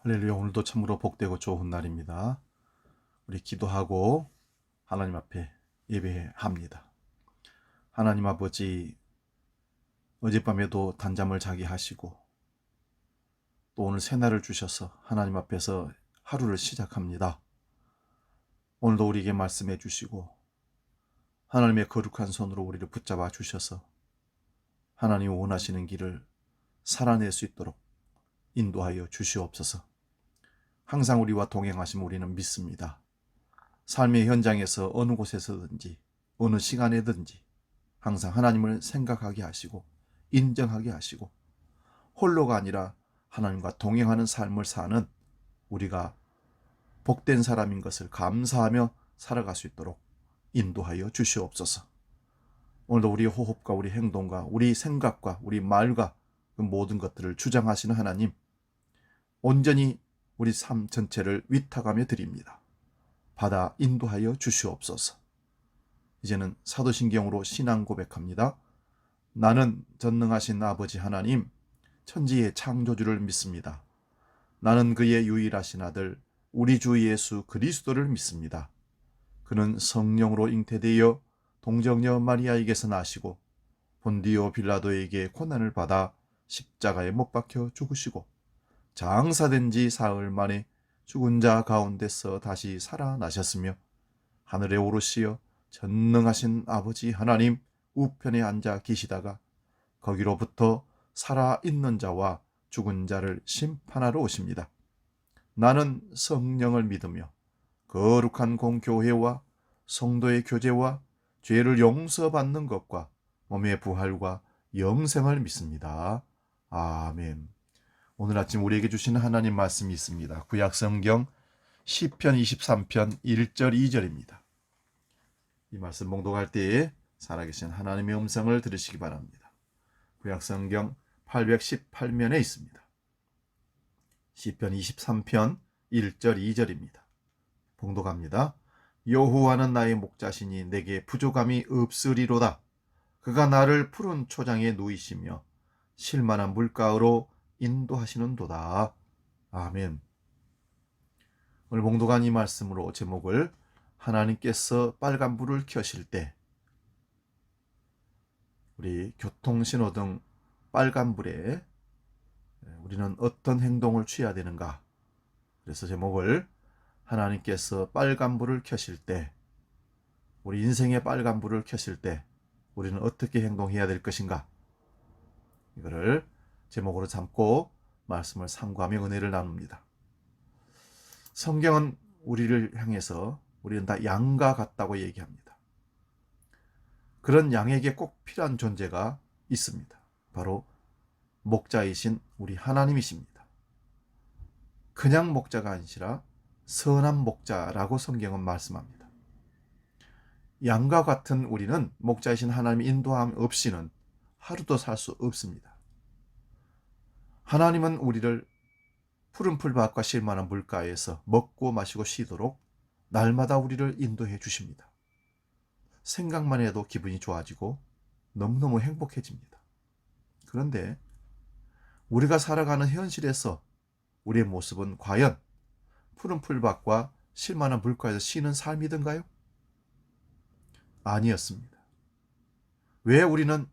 할렐루야. 오늘도 참으로 복되고 좋은 날입니다. 우리 기도하고 하나님 앞에 예배합니다. 하나님 아버지, 어젯밤에도 단잠을 자게 하시고 또 오늘 새날을 주셔서 하나님 앞에서 하루를 시작합니다. 오늘도 우리에게 말씀해 주시고 하나님의 거룩한 손으로 우리를 붙잡아 주셔서 하나님 원하시는 길을 살아낼 수 있도록 인도하여 주시옵소서. 항상 우리와 동행하심 우리는 믿습니다. 삶의 현장에서 어느 곳에서든지 어느 시간에든지 항상 하나님을 생각하게 하시고 인정하게 하시고 홀로가 아니라 하나님과 동행하는 삶을 사는 우리가 복된 사람인 것을 감사하며 살아갈 수 있도록 인도하여 주시옵소서. 오늘도 우리 호흡과 우리 행동과 우리 생각과 우리 말과 그 모든 것들을 주장하시는 하나님, 온전히 우리 삶 전체를 위탁하며 드립니다. 받아 인도하여 주시옵소서. 이제는 사도신경으로 신앙 고백합니다. 나는 전능하신 아버지 하나님, 천지의 창조주를 믿습니다. 나는 그의 유일하신 아들 우리 주 예수 그리스도를 믿습니다. 그는 성령으로 잉태되어 동정녀 마리아에게서 나시고 본디오 빌라도에게 고난을 받아 십자가에 못 박혀 죽으시고 장사된 지 사흘 만에 죽은 자 가운데서 다시 살아나셨으며 하늘에 오르시어 전능하신 아버지 하나님 우편에 앉아 계시다가 거기로부터 살아있는 자와 죽은 자를 심판하러 오십니다. 나는 성령을 믿으며 거룩한 공교회와 성도의 교제와 죄를 용서받는 것과 몸의 부활과 영생을 믿습니다. 아멘. 오늘 아침 우리에게 주시는 하나님 말씀이 있습니다. 구약성경 시편 23편 1절 2절입니다. 이 말씀 봉독할 때에 살아계신 하나님의 음성을 들으시기 바랍니다. 구약성경 818면에 있습니다. 시편 23편 1절 2절입니다. 봉독합니다. 여호와는 나의 목자시니 내게 부족함이 없으리로다. 그가 나를 푸른 초장에 누이시며 쉴만한 물가로 인도하시는도다. 아멘. 오늘 봉독한 이 말씀으로 제목을 하나님께서 빨간 불을 켜실 때 우리 교통신호등 빨간불에 우리는 어떤 행동을 취해야 되는가. 그래서 제목을 하나님께서 빨간불을 켜실 때, 우리 인생의 빨간불을 켜실 때 우리는 어떻게 행동해야 될 것인가, 이거를 제목으로 삼고 말씀을 상고하며 은혜를 나눕니다. 성경은 우리를 향해서 우리는 다 양과 같다고 얘기합니다. 그런 양에게 꼭 필요한 존재가 있습니다. 바로 목자이신 우리 하나님이십니다. 그냥 목자가 아니라 선한 목자라고 성경은 말씀합니다. 양과 같은 우리는 목자이신 하나님의 인도함 없이는 하루도 살 수 없습니다. 하나님은 우리를 푸른 풀밭과 쉴만한 물가에서 먹고 마시고 쉬도록 날마다 우리를 인도해 주십니다. 생각만 해도 기분이 좋아지고 너무너무 행복해집니다. 그런데 우리가 살아가는 현실에서 우리의 모습은 과연 푸른 풀밭과 쉴만한 물가에서 쉬는 삶이던가요? 아니었습니다. 왜 우리는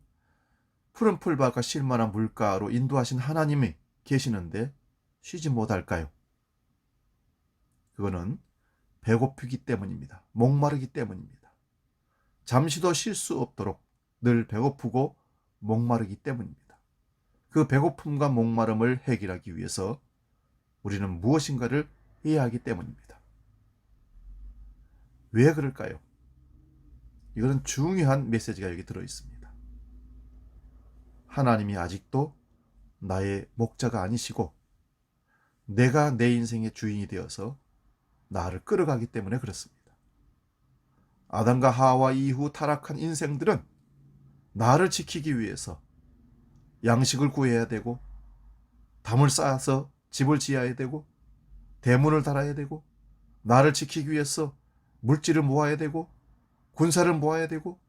푸른 풀밭과 쉴만한 물가로 인도하신 하나님이 계시는데 쉬지 못할까요? 그거는 배고프기 때문입니다. 목마르기 때문입니다. 잠시도 쉴 수 없도록 늘 배고프고 목마르기 때문입니다. 그 배고픔과 목마름을 해결하기 위해서 우리는 무엇인가를 해야 하기 때문입니다. 왜 그럴까요? 이것은 중요한 메시지가 여기 들어있습니다. 하나님이 아직도 나의 목자가 아니시고 내가 내 인생의 주인이 되어서 나를 끌어가기 때문에 그렇습니다. 아담과 하와 이후 타락한 인생들은 나를 지키기 위해서 양식을 구해야 되고 담을 쌓아서 집을 지어야 되고 대문을 달아야 되고 나를 지키기 위해서 물질을 모아야 되고 군사를 모아야 되고,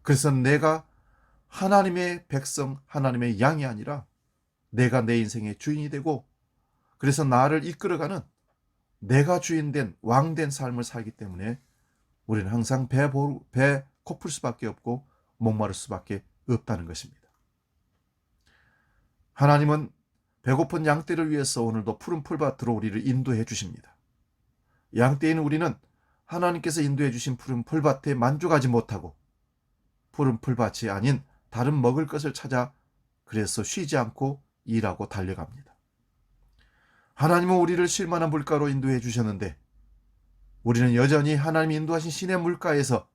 그래서 내가 하나님의 백성, 하나님의 양이 아니라 내가 내 인생의 주인이 되고 그래서 나를 이끌어가는 내가 주인된 왕된 삶을 살기 때문에 우리는 항상 배 고플 수밖에 없고 목마를 수밖에 없다는 것입니다. 하나님은 배고픈 양떼를 위해서 오늘도 푸른 풀밭으로 우리를 인도해 주십니다. 양떼인 우리는 하나님께서 인도해 주신 푸른 풀밭에 만족하지 못하고 푸른 풀밭이 아닌 다른 먹을 것을 찾아 그래서 쉬지 않고 일하고 달려갑니다. 하나님은 우리를 쉴만한 물가로 인도해 주셨는데 우리는 여전히 하나님이 인도하신 신의 물가에서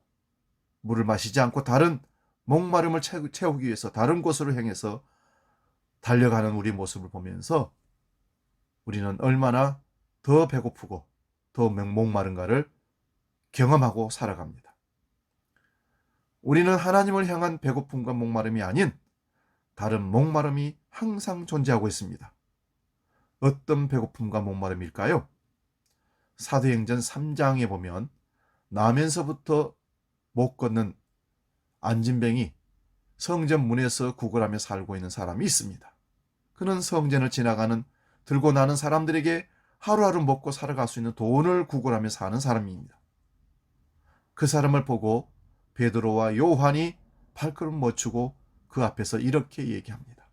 물을 마시지 않고 다른 목마름을 채우기 위해서 다른 곳으로 향해서 달려가는 우리 모습을 보면서 우리는 얼마나 더 배고프고 더 목마른가를 경험하고 살아갑니다. 우리는 하나님을 향한 배고픔과 목마름이 아닌 다른 목마름이 항상 존재하고 있습니다. 어떤 배고픔과 목마름일까요? 사도행전 3장에 보면 나면서부터 못 걷는 안진뱅이 성전 문에서 구걸하며 살고 있는 사람이 있습니다. 그는 성전을 지나가는 들고 나는 사람들에게 하루하루 먹고 살아갈 수 있는 돈을 구걸하며 사는 사람입니다. 그 사람을 보고 베드로와 요한이 발걸음 멈추고 그 앞에서 이렇게 얘기합니다.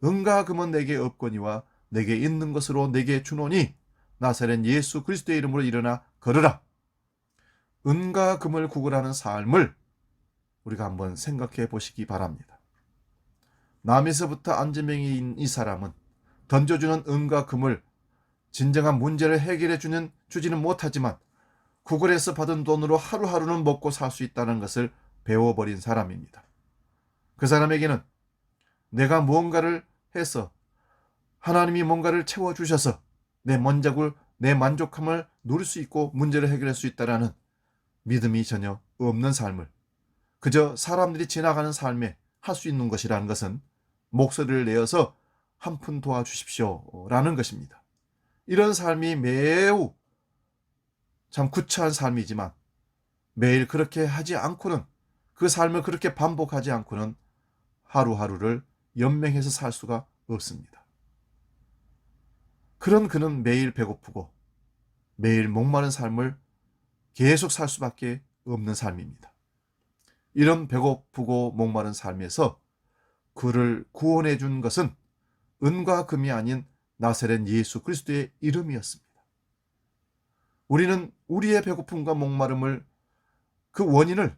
은과 금은 내게 없거니와 내게 있는 것으로 내게 주노니 나사렛 예수 그리스도의 이름으로 일어나 걸으라. 은과 금을 구걸하는 삶을 우리가 한번 생각해 보시기 바랍니다. 남에서부터 안진뱅이인 이 사람은 던져주는 은과 금을 진정한 문제를 해결해 주지는 못하지만 구걸해서 받은 돈으로 하루하루는 먹고 살 수 있다는 것을 배워버린 사람입니다. 그 사람에게는 내가 무언가를 해서 하나님이 뭔가를 채워주셔서 내 만족함을 누릴 수 있고 문제를 해결할 수 있다는 믿음이 전혀 없는 삶을 그저 사람들이 지나가는 삶에 할 수 있는 것이라는 것은 목소리를 내어서 한 푼 도와주십시오 라는 것입니다. 이런 삶이 매우 참 구차한 삶이지만 매일 그렇게 하지 않고는 그 삶을 그렇게 반복하지 않고는 하루하루를 연맹해서 살 수가 없습니다. 그런 그는 매일 배고프고 매일 목마른 삶을 계속 살 수밖에 없는 삶입니다. 이런 배고프고 목마른 삶에서 그를 구원해 준 것은 은과 금이 아닌 나사렛 예수 그리스도의 이름이었습니다. 우리는 우리의 배고픔과 목마름을 그 원인을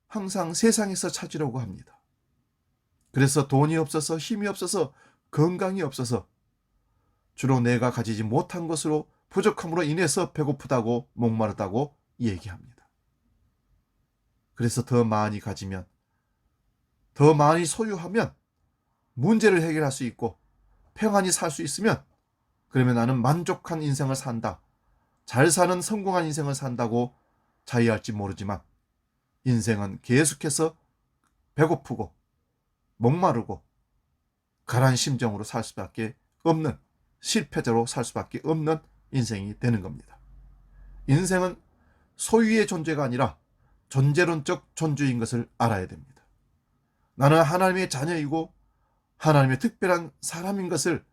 항상 세상에서 찾으려고 합니다. 그래서 돈이 없어서 힘이 없어서 건강이 없어서 주로 내가 가지지 못한 것으로 부족함으로 인해서 배고프다고 목마르다고 얘기합니다. 그래서 더 많이 가지면 더 많이 소유하면 문제를 해결할 수 있고 평안히 살 수 있으면 그러면 나는 만족한 인생을 산다. 잘 사는 성공한 인생을 산다고 자의할지 모르지만 인생은 계속해서 배고프고 목마르고 가라앉은 심정으로 살 수밖에 없는 실패자로 살 수밖에 없는 인생이 되는 겁니다. 인생은 소유의 존재가 아니라 존재론적 존재인 것을 알아야 됩니다. 나는 하나님의 자녀이고 하나님의 특별한 사람인 것을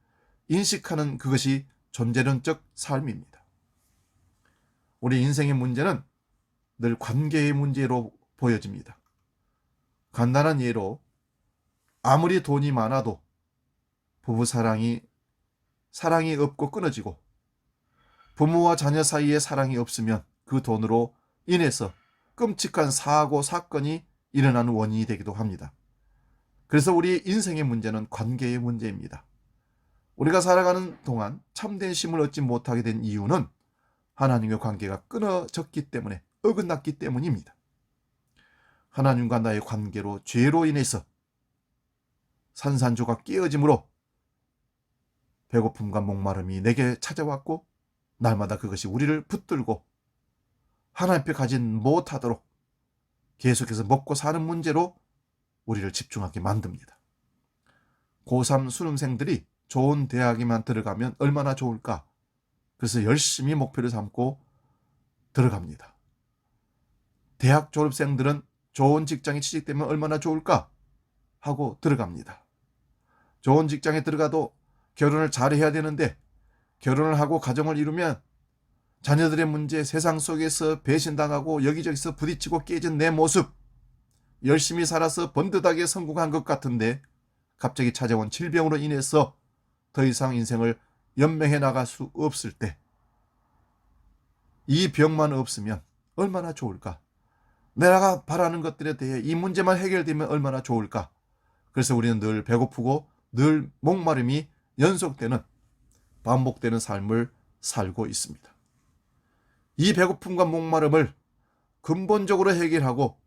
인식하는 그것이 존재론적 삶입니다. 우리 인생의 문제는 늘 관계의 문제로 보여집니다. 간단한 예로 아무리 돈이 많아도 부부 사랑이 없고 끊어지고 부모와 자녀 사이에 사랑이 없으면 그 돈으로 인해서 끔찍한 사고, 사건이 일어나는 원인이 되기도 합니다. 그래서 우리 인생의 문제는 관계의 문제입니다. 우리가 살아가는 동안 참된 쉼을 얻지 못하게 된 이유는 하나님과 관계가 끊어졌기 때문에 어긋났기 때문입니다. 하나님과 나의 관계로 죄로 인해서 산산조각 깨어짐으로 배고픔과 목마름이 내게 찾아왔고 날마다 그것이 우리를 붙들고 하나님 앞에 가진 못하도록 계속해서 먹고 사는 문제로 우리를 집중하게 만듭니다. 고3 수능생들이 좋은 대학에만 들어가면 얼마나 좋을까? 그래서 열심히 목표를 삼고 들어갑니다. 대학 졸업생들은 좋은 직장에 취직되면 얼마나 좋을까? 하고 들어갑니다. 좋은 직장에 들어가도 결혼을 잘 해야 되는데 결혼을 하고 가정을 이루면 자녀들의 문제, 세상 속에서 배신당하고 여기저기서 부딪히고 깨진 내 모습, 열심히 살아서 번듯하게 성공한 것 같은데 갑자기 찾아온 질병으로 인해서 더 이상 인생을 연명해 나갈 수 없을 때, 이 병만 없으면 얼마나 좋을까? 내가 바라는 것들에 대해 이 문제만 해결되면 얼마나 좋을까? 그래서 우리는 늘 배고프고 늘 목마름이 연속되는, 반복되는 삶을 살고 있습니다. 이 배고픔과 목마름을 근본적으로 해결하고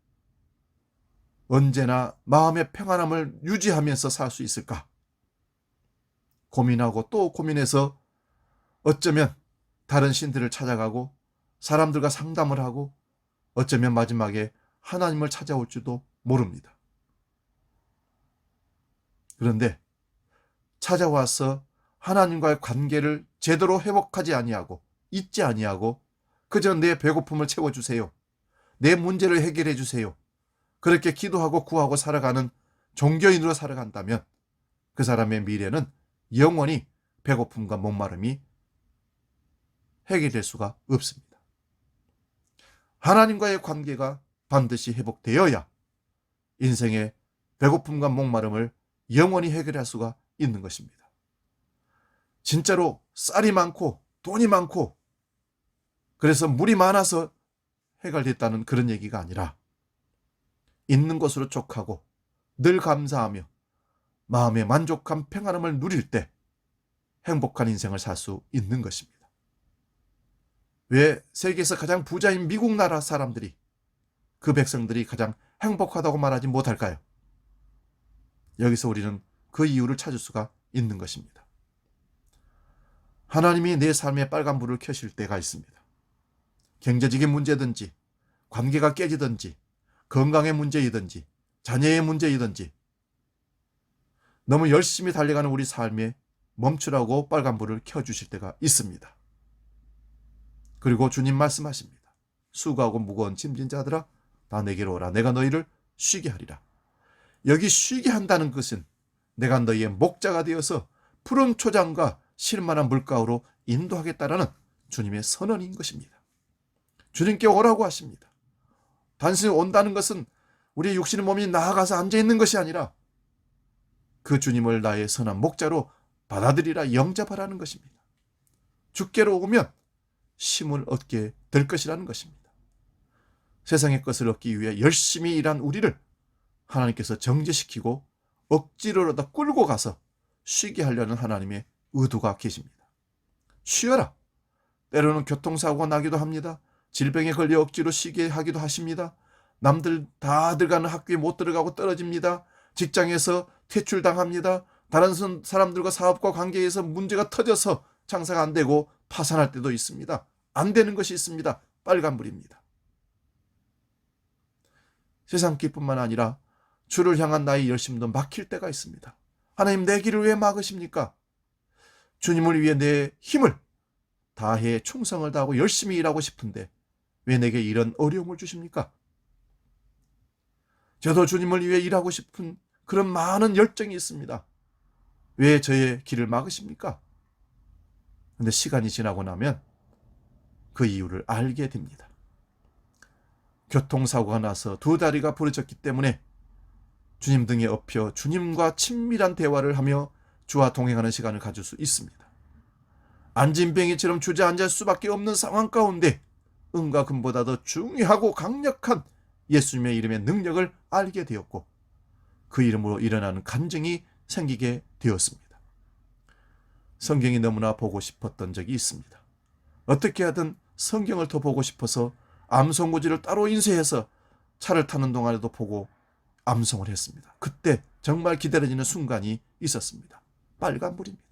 언제나 마음의 평안함을 유지하면서 살 수 있을까? 고민하고 또 고민해서 어쩌면 다른 신들을 찾아가고 사람들과 상담을 하고 어쩌면 마지막에 하나님을 찾아올지도 모릅니다. 그런데 찾아와서 하나님과의 관계를 제대로 회복하지 아니하고 잊지 아니하고 그저 내 배고픔을 채워주세요, 내 문제를 해결해 주세요, 그렇게 기도하고 구하고 살아가는 종교인으로 살아간다면 그 사람의 미래는 영원히 배고픔과 목마름이 해결될 수가 없습니다. 하나님과의 관계가 반드시 회복되어야 인생의 배고픔과 목마름을 영원히 해결할 수가 있는 것입니다. 진짜로 쌀이 많고 돈이 많고 그래서 물이 많아서 해결됐다는 그런 얘기가 아니라 있는 것으로 족하고 늘 감사하며 마음의 만족한 평안함을 누릴 때 행복한 인생을 살 수 있는 것입니다. 왜 세계에서 가장 부자인 미국 나라 사람들이, 그 백성들이 가장 행복하다고 말하지 못할까요? 여기서 우리는 그 이유를 찾을 수가 있는 것입니다. 하나님이 내 삶에 빨간불을 켜실 때가 있습니다. 경제적인 문제든지 관계가 깨지든지 건강의 문제이든지 자녀의 문제이든지 너무 열심히 달려가는 우리 삶에 멈추라고 빨간불을 켜주실 때가 있습니다. 그리고 주님 말씀하십니다. 수고하고 무거운 짐진 자들아 다 내게로 오라. 내가 너희를 쉬게 하리라. 여기 쉬게 한다는 것은 내가 너희의 목자가 되어서 푸른 초장과 실만한 물가로 인도하겠다라는 주님의 선언인 것입니다. 주님께 오라고 하십니다. 단순히 온다는 것은 우리의 육신의 몸이 나아가서 앉아있는 것이 아니라 그 주님을 나의 선한 목자로 받아들이라, 영접하라는 것입니다. 주께로 오면 쉼을 얻게 될 것이라는 것입니다. 세상의 것을 얻기 위해 열심히 일한 우리를 하나님께서 정죄시키고 억지로라도 끌고 가서 쉬게 하려는 하나님의 의도가 계십니다. 쉬어라. 때로는 교통사고가 나기도 합니다. 질병에 걸려 억지로 쉬게 하기도 하십니다. 남들 다 들어가는 학교에 못 들어가고 떨어집니다. 직장에서 퇴출당합니다. 다른 사람들과 사업과 관계에서 문제가 터져서 장사가 안 되고 파산할 때도 있습니다. 안 되는 것이 있습니다. 빨간불입니다. 세상 기뿐만 아니라 주를 향한 나의 열심도 막힐 때가 있습니다. 하나님, 내 길을 왜 막으십니까? 주님을 위해 내 힘을 다해 충성을 다하고 열심히 일하고 싶은데 왜 내게 이런 어려움을 주십니까? 저도 주님을 위해 일하고 싶은 그런 많은 열정이 있습니다. 왜 저의 길을 막으십니까? 근데 시간이 지나고 나면 그 이유를 알게 됩니다. 교통사고가 나서 두 다리가 부러졌기 때문에 주님 등에 업혀 주님과 친밀한 대화를 하며 주와 동행하는 시간을 가질 수 있습니다. 안진뱅이처럼 주저앉을 수밖에 없는 상황 가운데 은과 금보다 더 중요하고 강력한 예수님의 이름의 능력을 알게 되었고 그 이름으로 일어나는 간증이 생기게 되었습니다. 성경이 너무나 보고 싶었던 적이 있습니다. 어떻게 하든 성경을 더 보고 싶어서 암송고지를 따로 인쇄해서 차를 타는 동안에도 보고 암송을 했습니다. 그때 정말 기다려지는 순간이 있었습니다. 빨간불입니다.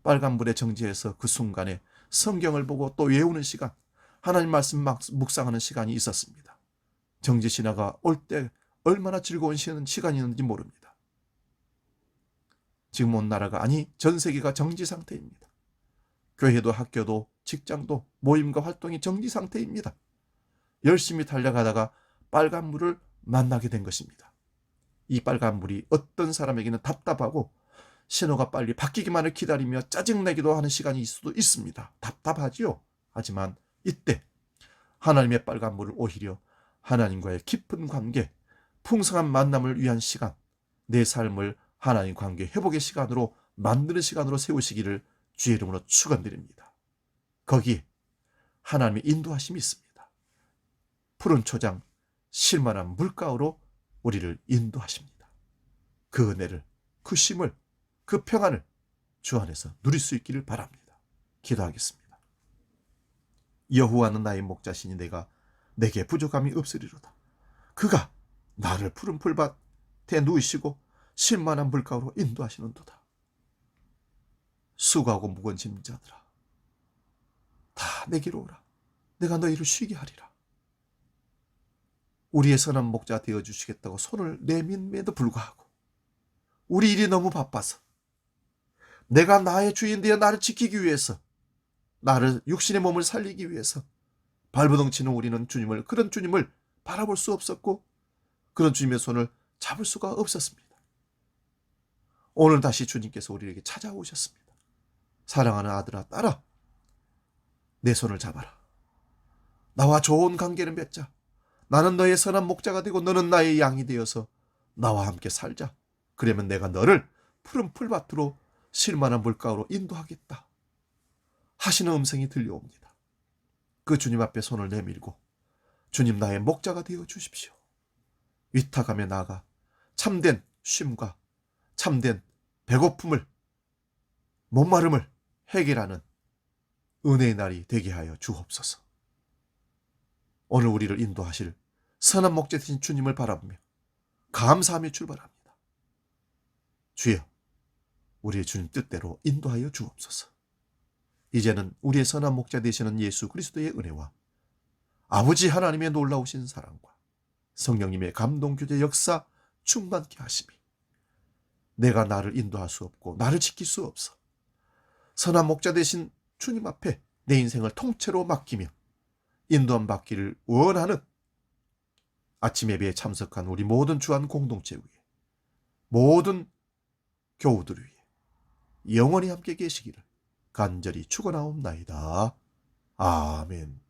빨간불에 정지해서 그 순간에 성경을 보고 또 외우는 시간, 하나님 말씀 묵상하는 시간이 있었습니다. 정지 신화가 올 때 얼마나 즐거운 시간이었는지 모릅니다. 지금 온 나라가 아니 전 세계가 정지 상태입니다. 교회도 학교도 직장도 모임과 활동이 정지 상태입니다. 열심히 달려가다가 빨간불을 만나게 된 것입니다. 이 빨간불이 어떤 사람에게는 답답하고 신호가 빨리 바뀌기만을 기다리며 짜증내기도 하는 시간이 있을 수도 있습니다. 답답하지요. 하지만 이때 하나님의 빨간불을 오히려 하나님과의 깊은 관계, 풍성한 만남을 위한 시간, 내 삶을 하나님 관계 회복의 시간으로 만드는 시간으로 세우시기를 주의 이름으로 축원드립니다. 거기에 하나님의 인도하심이 있습니다. 푸른 초장, 실만한 물가로 우리를 인도하십니다. 그 은혜를, 그 쉼을, 그 평안을 주 안에서 누릴 수 있기를 바랍니다. 기도하겠습니다. 여호와는 나의 목자시니 내게 부족함이 없으리로다. 그가 나를 푸른 풀밭에 누이시고 쉴만한 물가로 인도하시는도다. 수고하고 무거운 짐진 자들아, 다 내게로 오라. 내가 너희를 쉬게 하리라. 우리의 선한 목자 되어주시겠다고 손을 내민에도 불구하고 우리 일이 너무 바빠서, 내가 나의 주인 되어 나를 지키기 위해서, 나를 육신의 몸을 살리기 위해서 발버둥치는 우리는 그런 주님을 바라볼 수 없었고 그런 주님의 손을 잡을 수가 없었습니다. 오늘 다시 주님께서 우리에게 찾아오셨습니다. 사랑하는 아들아, 딸아, 내 손을 잡아라. 나와 좋은 관계를 맺자. 나는 너의 선한 목자가 되고 너는 나의 양이 되어서 나와 함께 살자. 그러면 내가 너를 푸른 풀밭으로 쉴만한 물가로 인도하겠다 하시는 음성이 들려옵니다. 그 주님 앞에 손을 내밀고 주님, 나의 목자가 되어 주십시오. 위탁하며 나아가 참된 쉼과 참된 배고픔을, 목마름을 해결하는 은혜의 날이 되게 하여 주옵소서. 오늘 우리를 인도하실 선한 목자 되신 주님을 바라보며 감사하며 출발합니다. 주여, 우리의 주님 뜻대로 인도하여 주옵소서. 이제는 우리의 선한 목자 되시는 예수 그리스도의 은혜와 아버지 하나님의 놀라우신 사랑과 성령님의 감동 교제 역사 충만케 하심이, 내가 나를 인도할 수 없고 나를 지킬 수 없어 선한 목자 되신 주님 앞에 내 인생을 통째로 맡기며 인도함 받기를 원하는 아침 예배에 참석한 우리 모든 주한 공동체 위에, 모든 교우들 위에 영원히 함께 계시기를 간절히 축원하옵나이다. 아멘.